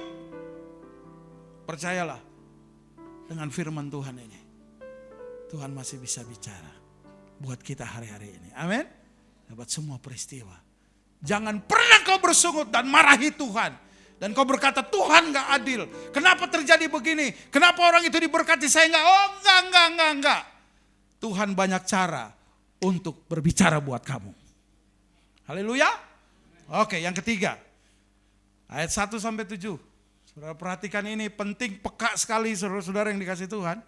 Percayalah dengan firman Tuhan ini. Tuhan masih bisa bicara buat kita hari-hari ini. Amin. Buat semua peristiwa. Jangan pernah kau bersungut dan marahi Tuhan. Dan kau berkata, Tuhan gak adil. Kenapa terjadi begini? Kenapa orang itu diberkati, saya enggak? Oh enggak. Tuhan banyak cara untuk berbicara buat kamu. Haleluya. Oke, yang ketiga. Ayat 1-7. Saudara perhatikan ini, penting, peka sekali saudara-saudara yang dikasih Tuhan.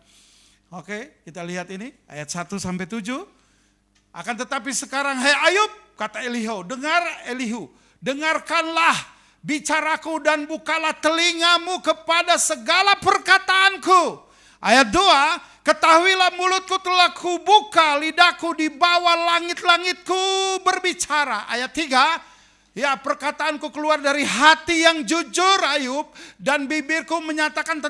Oke, kita lihat ini. Ayat 1-7. Akan tetapi sekarang, hai Ayub, kata Elihu, dengarkanlah bicaraku dan bukalah telingamu kepada segala perkataanku. Ayat 2, ketahuilah mulutku telah kubuka, lidahku di bawah langit-langitku berbicara. Ayat 3, ya perkataanku keluar dari hati yang jujur Ayub, dan bibirku menyatakan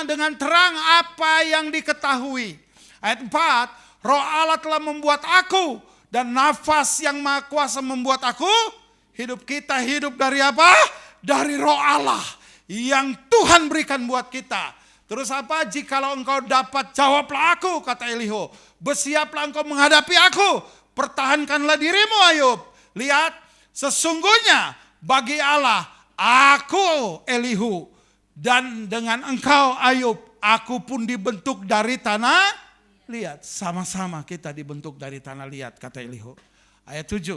dengan terang apa yang diketahui. Ayat 4, Roh Allah telah membuat aku, dan nafas yang maha kuasa membuat aku hidup. Kita hidup dari apa? Dari Roh Allah yang Tuhan berikan buat kita. Terus apa? Jikalau engkau dapat, jawablah aku, kata Elihu. Bersiaplah engkau menghadapi aku. Pertahankanlah dirimu Ayub. Lihat, sesungguhnya bagi Allah, aku Elihu. Dan dengan engkau Ayub, aku pun dibentuk dari tanah liat. Sama-sama kita dibentuk dari tanah liat, kata Elihu. Ayat 7.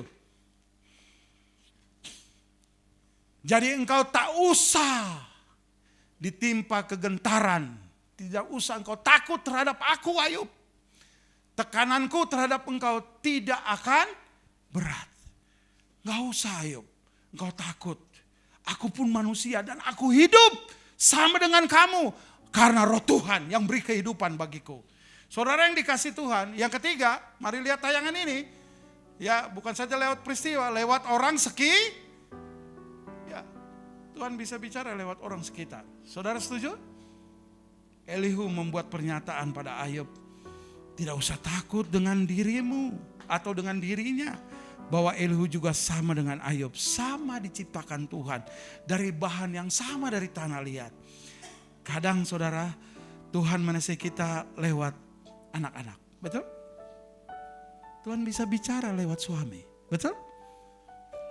Jadi engkau tak usah ditimpa kegentaran. Tidak usah engkau takut terhadap aku Ayub. Tekananku terhadap engkau tidak akan berat. Gak usah Ayub, engkau takut. Aku pun manusia dan aku hidup sama dengan kamu. Karena roh Tuhan yang beri kehidupan bagiku. Saudara yang dikasih Tuhan, yang ketiga, mari lihat tayangan ini. Ya, bukan saja lewat peristiwa, lewat orang Tuhan bisa bicara lewat orang sekitar. Saudara setuju? Elihu membuat pernyataan pada Ayub. Tidak usah takut dengan dirimu atau dengan dirinya. Bahwa Elihu juga sama dengan Ayub. Sama diciptakan Tuhan. Dari bahan yang sama dari tanah liat. Kadang saudara, Tuhan menasihati kita lewat anak-anak. Betul? Tuhan bisa bicara lewat suami. Betul?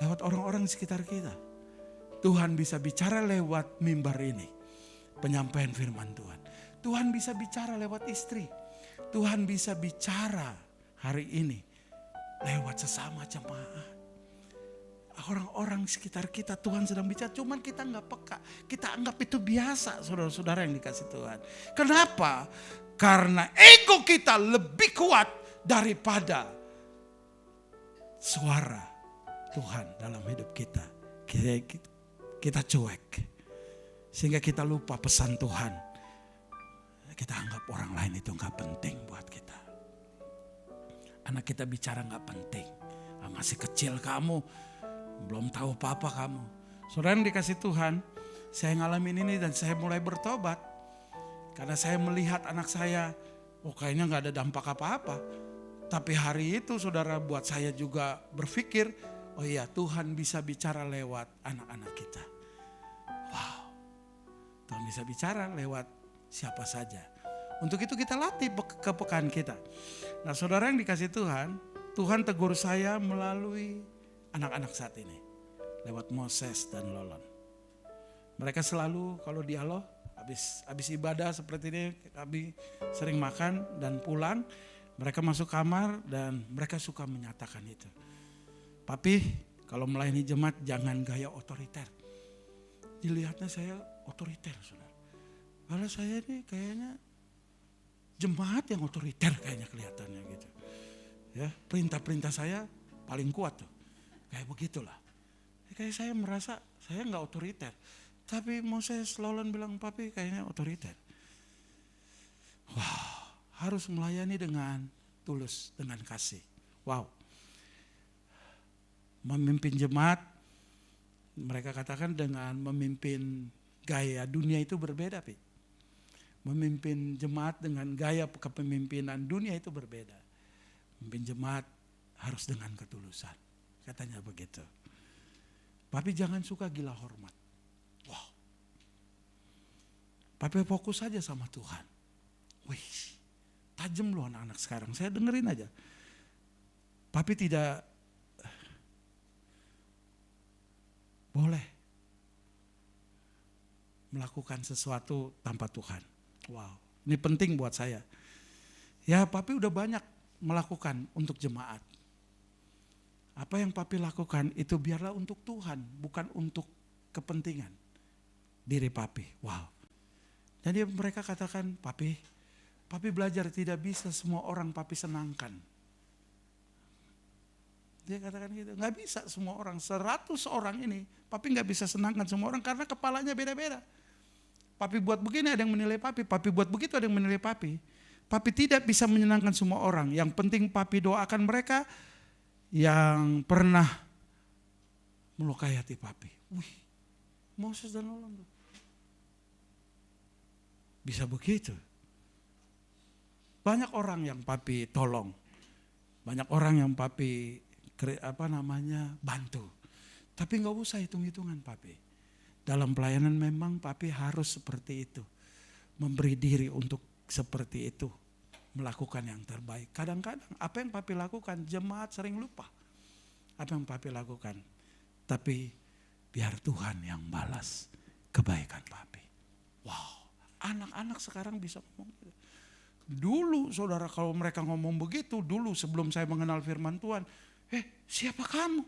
Lewat orang-orang di sekitar kita. Tuhan bisa bicara lewat mimbar ini. Penyampaian firman Tuhan. Tuhan bisa bicara lewat istri. Tuhan bisa bicara hari ini lewat sesama jemaat. Orang-orang sekitar kita Tuhan sedang bicara. Cuman kita nggak peka. Kita anggap itu biasa saudara-saudara yang dikasih Tuhan. Kenapa? Karena ego kita lebih kuat daripada suara Tuhan dalam hidup kita. Kita cuek. Sehingga kita lupa pesan Tuhan. Kita anggap orang lain itu gak penting buat kita. Anak kita bicara gak penting. Masih kecil kamu. Belum tahu apa-apa kamu. Saudara yang dikasih Tuhan. saya ngalamin ini dan saya mulai bertobat. Karena saya melihat anak saya, kayaknya gak ada dampak apa-apa. Tapi hari itu saudara buat saya juga berpikir, oh iya Tuhan bisa bicara lewat anak-anak kita. Wow, Tuhan bisa bicara lewat siapa saja. Untuk itu kita latih kepekaan kita. Nah saudara yang dikasih Tuhan, Tuhan tegur saya melalui anak-anak saat ini. Lewat Moses dan Lolon. Mereka selalu kalau dialog, habis ibadah seperti ini, kami sering makan dan pulang. Mereka masuk kamar dan mereka suka menyatakan itu. Papi, kalau melayani jemaat jangan gaya otoriter. Dilihatnya saya otoriter, saudara. Kalau saya ini kayaknya jemaat yang otoriter kayaknya kelihatannya gitu. Ya, perintah-perintah saya paling kuat tuh. Kayak begitulah. Kayak saya merasa saya nggak otoriter. Tapi Moses Lolon bilang, papi kayaknya otoriter. Wow, harus melayani dengan tulus, dengan kasih. Wow. Memimpin jemaat, mereka katakan dengan memimpin gaya dunia itu berbeda, Pi. Memimpin jemaat dengan gaya kepemimpinan dunia itu berbeda. Memimpin jemaat harus dengan ketulusan. Katanya begitu. Papi jangan suka gila hormat. Wow. Papi fokus saja sama Tuhan. Wih, tajam loh anak-anak sekarang. Saya dengerin aja. Papi tidak boleh melakukan sesuatu tanpa Tuhan. Wow, ini penting buat saya. Ya, papi udah banyak melakukan untuk jemaat. Apa yang papi lakukan itu biarlah untuk Tuhan, bukan untuk kepentingan diri papi. Wow. Jadi mereka katakan, papi belajar tidak bisa semua orang papi senangkan. Dia katakan gitu, gak bisa semua orang, 100 orang ini, papi gak bisa senangkan semua orang karena kepalanya beda-beda. Papi buat begini ada yang menilai papi buat begitu ada yang menilai papi. Papi tidak bisa menyenangkan semua orang, yang penting papi doakan mereka yang pernah melukai hati papi. Wih, Moses dan Lolon bisa begitu. Banyak orang yang papi tolong, banyak orang yang papi bantu. Tapi nggak usah hitung-hitungan papi. Dalam pelayanan memang papi harus seperti itu, memberi diri untuk seperti itu. Melakukan yang terbaik. Kadang-kadang apa yang papi lakukan jemaat sering lupa. Apa yang papi lakukan. Tapi biar Tuhan yang balas kebaikan papi. Wow, anak-anak sekarang bisa ngomong gitu. Dulu saudara kalau mereka ngomong begitu, dulu sebelum saya mengenal firman Tuhan. Siapa kamu?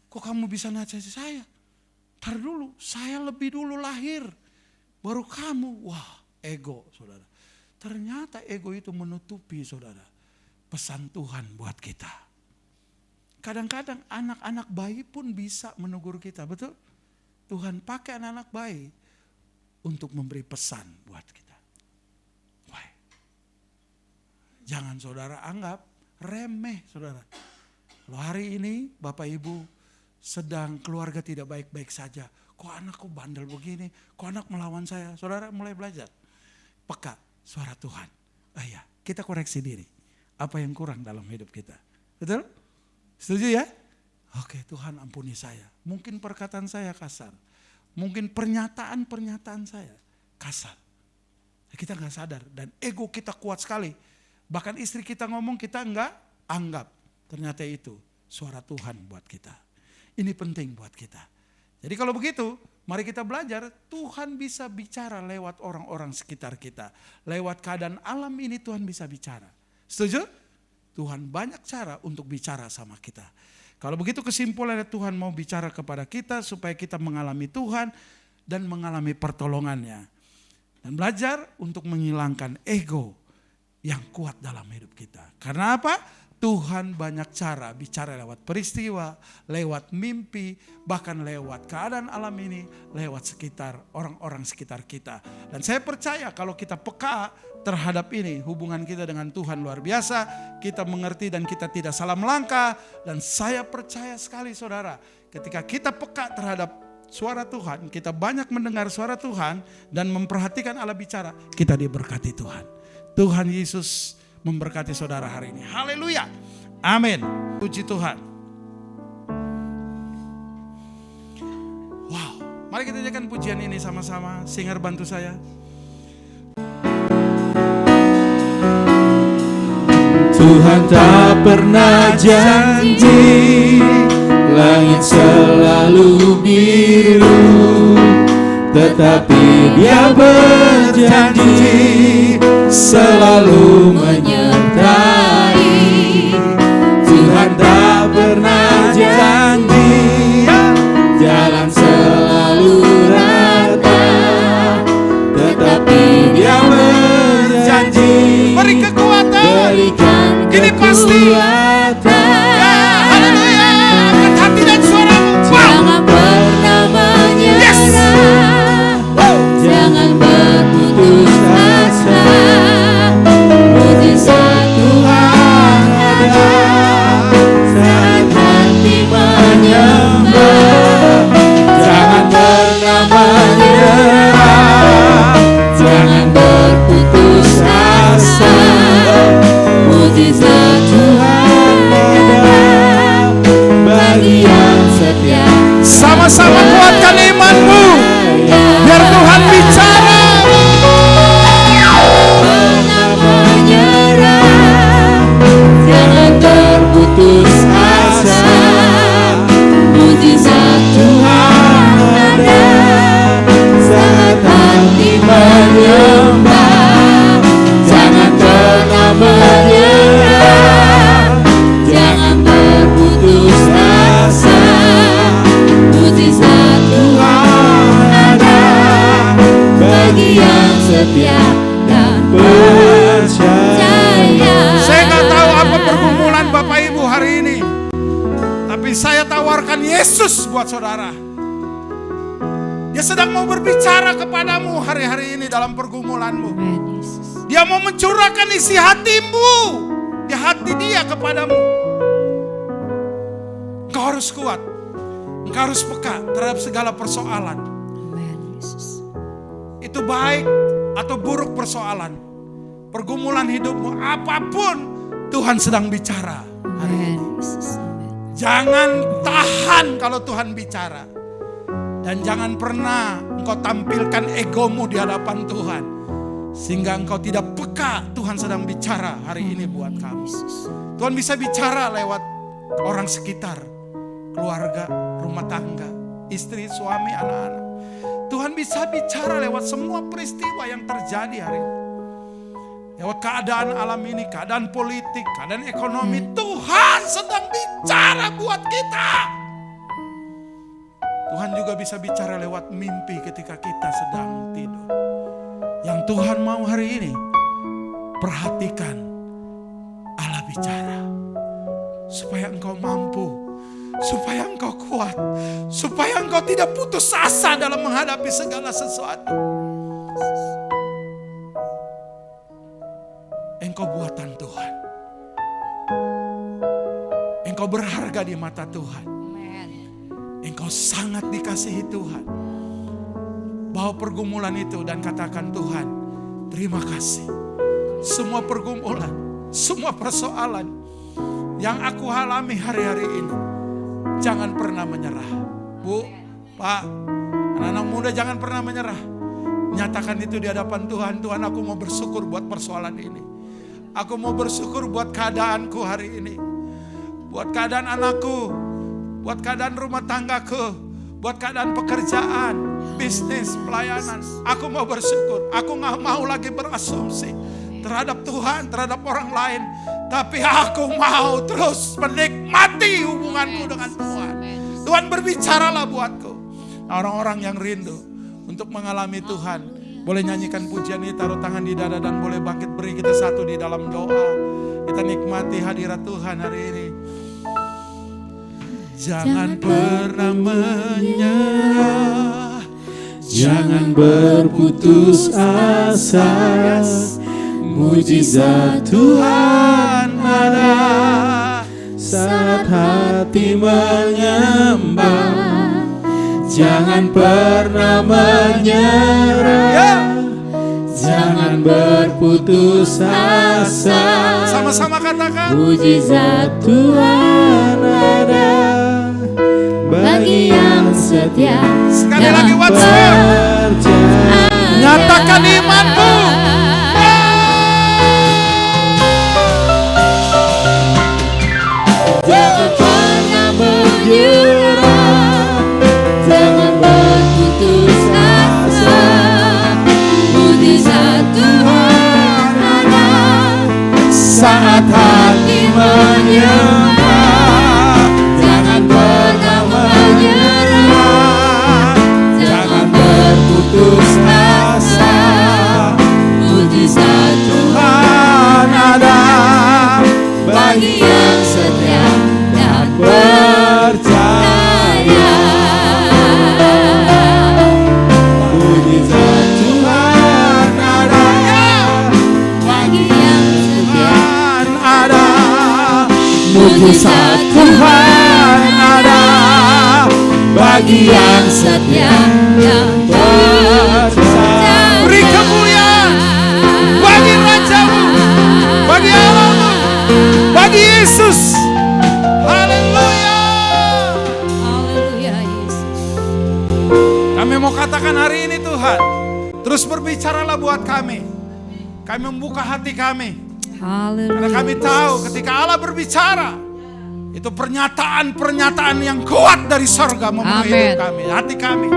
Kok kamu bisa nasihati saya? Ntar dulu, saya lebih dulu lahir. Baru kamu, wah ego saudara. Ternyata ego itu menutupi saudara pesan Tuhan buat kita. Kadang-kadang anak-anak bayi pun bisa menegur kita, betul? Tuhan pakai anak-anak bayi untuk memberi pesan buat kita. Wah. Jangan saudara anggap remeh saudara. Kalau hari ini Bapak Ibu sedang keluarga tidak baik-baik saja. Kok anakku bandel begini? Kok anak melawan saya? Saudara mulai belajar. Peka. Suara Tuhan. Ya, kita koreksi diri. Apa yang kurang dalam hidup kita. Betul? Setuju ya? Oke, Tuhan ampuni saya. Mungkin perkataan saya kasar. Mungkin pernyataan saya kasar. Kita gak sadar. Dan ego kita kuat sekali. Bahkan istri kita ngomong kita gak anggap. Ternyata itu suara Tuhan buat kita. Ini penting buat kita. Jadi kalau begitu, mari kita belajar Tuhan bisa bicara lewat orang-orang sekitar kita. Lewat keadaan alam ini Tuhan bisa bicara. Setuju? Tuhan banyak cara untuk bicara sama kita. Kalau begitu kesimpulannya Tuhan mau bicara kepada kita supaya kita mengalami Tuhan dan mengalami pertolongannya. Dan belajar untuk menghilangkan ego yang kuat dalam hidup kita. Karena apa? Tuhan banyak cara bicara lewat peristiwa, lewat mimpi, bahkan lewat keadaan alam ini, lewat sekitar orang-orang sekitar kita. Dan saya percaya kalau kita peka terhadap ini, hubungan kita dengan Tuhan luar biasa, kita mengerti dan kita tidak salah melangkah. Dan saya percaya sekali saudara, ketika kita peka terhadap suara Tuhan, kita banyak mendengar suara Tuhan dan memperhatikan Allah bicara, kita diberkati Tuhan. Tuhan Yesus memberkati saudara hari ini. Haleluya. Amin. Puji Tuhan. Wow. Mari kita nyanyikan pujian ini sama-sama. Singer bantu saya. Tuhan tak pernah janji langit selalu biru, tetapi Dia berjanji selalu menyertai. Tuhan tak pernah janji jalan selalu rata, tetapi Dia berjanji Beri kekuatan. berikan Ini pasti. Haleluya. Angkat hati dan suaramu. Wow. Jangan pernah menyerah, jangan berputus asa. Mujizat Tuhan ada saat hati menyembah. Jangan pernah menyerah, Jangan berputus asa. Mujizat Tuhan ada bagi yang setia. Sama-sama kuatkan imanmu. Biar Tuhan bicara. Pernah menyerah, jangan berputus asa. Mujizat Tuhan ada saat hati menyembah. Jangan pernah menyerah, jangan berputus asa. Mujizat Tuhan ada bagi yang setia dan percaya. Saya nggak tahu apa pergumulan Bapak Ibu hari ini, tapi saya tawarkan Yesus buat saudara. Dia sedang mau berbicara kepadamu hari-hari ini dalam pergumulanmu. Amen, Yesus. Dia mau mencurahkan isi hatimu di hati Dia kepadamu. Engkau harus kuat, engkau harus peka terhadap segala persoalan. Amen, Yesus. Itu baik atau buruk persoalan, pergumulan hidupmu, apapun Tuhan sedang bicara. Amen, Yesus. Amen. Jangan tahan kalau Tuhan bicara. Dan jangan pernah engkau tampilkan egomu di hadapan Tuhan, sehingga engkau tidak peka Tuhan sedang bicara hari ini buat kamu. Tuhan bisa bicara lewat orang sekitar, keluarga, rumah tangga, istri, suami, anak-anak. Tuhan bisa bicara lewat semua peristiwa yang terjadi hari ini. Lewat keadaan alam ini, keadaan politik, keadaan ekonomi, Tuhan sedang bicara buat kita. Tuhan juga bisa bicara lewat mimpi ketika kita sedang tidur. Yang Tuhan mau hari ini, perhatikan Allah bicara. Supaya engkau mampu, supaya engkau kuat, supaya engkau tidak putus asa dalam menghadapi segala sesuatu. Engkau buatan Tuhan. Engkau berharga di mata Tuhan. Engkau sangat dikasihi Tuhan. Bawa pergumulan itu dan katakan, Tuhan, terima kasih. Semua pergumulan, semua persoalan yang aku alami hari-hari ini, jangan pernah menyerah. Bu, Pak, anak-anak muda jangan pernah menyerah. Nyatakan itu di hadapan Tuhan. Tuhan, aku mau bersyukur buat persoalan ini. Aku mau bersyukur buat keadaanku hari ini. Buat keadaan anakku, buat keadaan rumah tanggaku, buat keadaan pekerjaan, bisnis, pelayanan. Aku mau bersyukur. Aku gak mau lagi berasumsi terhadap Tuhan, terhadap orang lain. Tapi aku mau terus menikmati hubunganku dengan Tuhan. Tuhan berbicaralah buatku. Orang-orang yang rindu untuk mengalami Tuhan, boleh nyanyikan pujian ini, taruh tangan di dada dan boleh bangkit beri kita satu di dalam doa. Kita nikmati hadirat Tuhan hari ini. Jangan pernah menyerah, jangan berputus asa. Mujizat Tuhan ada saat hati menyembah. Jangan pernah menyerah, Ya, jangan berputus asa. sama-sama katakan. Mujizat Tuhan ada bagi yang setia Sekali dan lagi, what's more? percaya. Nyatakan imanmu. Jangan pernah menyerah, jangan berputus asa. Mujizat Tuhan ada Saat hati menyembah, jangan pernah menyerah, jangan berputus asa. Mujizat Tuhan ada bagi yang setia dan percaya. Mujizat Tuhan ada bagi yang setia. Tuhan ada. Mujizat Tuhan ada bagi yang setia dan percaya. Beri kemuliaan bagi Rajamu, bagi Allahmu, bagi Yesus. Haleluya. Haleluya Yesus. Kami mau katakan hari ini Tuhan, terus berbicaralah buat kami. Kami membuka hati kami. Karena Haleluya. kami tahu ketika Allah berbicara, itu pernyataan-pernyataan yang kuat dari sorga memenuhi Amin. hidup kami, hati kami.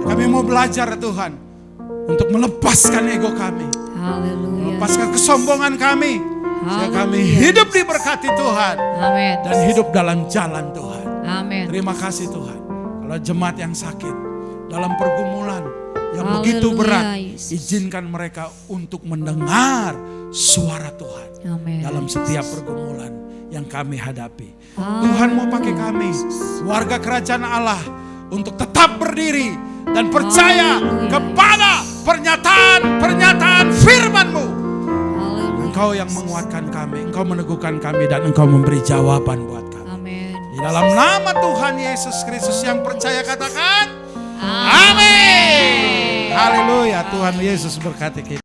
Kami mau belajar Tuhan, untuk melepaskan ego kami, Haleluya. melepaskan kesombongan kami, sehingga kami Haleluya. hidup diberkati Tuhan, Amin. dan hidup dalam jalan Tuhan. Amin. Terima kasih Tuhan. Kalau jemaat yang sakit, dalam pergumulan yang Haleluya, begitu berat, Yesus. izinkan mereka untuk mendengar suara Tuhan Amin. dalam setiap pergumulan yang kami hadapi. Haleluya. Tuhan mau pakai kami, warga kerajaan Allah, untuk tetap berdiri dan percaya Haleluya. kepada pernyataan-pernyataan firman-Mu. Haleluya. Engkau yang menguatkan kami, Engkau meneguhkan kami, dan Engkau memberi jawaban buat kami. Amin. Di dalam nama Tuhan Yesus Kristus yang percaya katakan, amin. Haleluya, Tuhan Yesus berkati kita.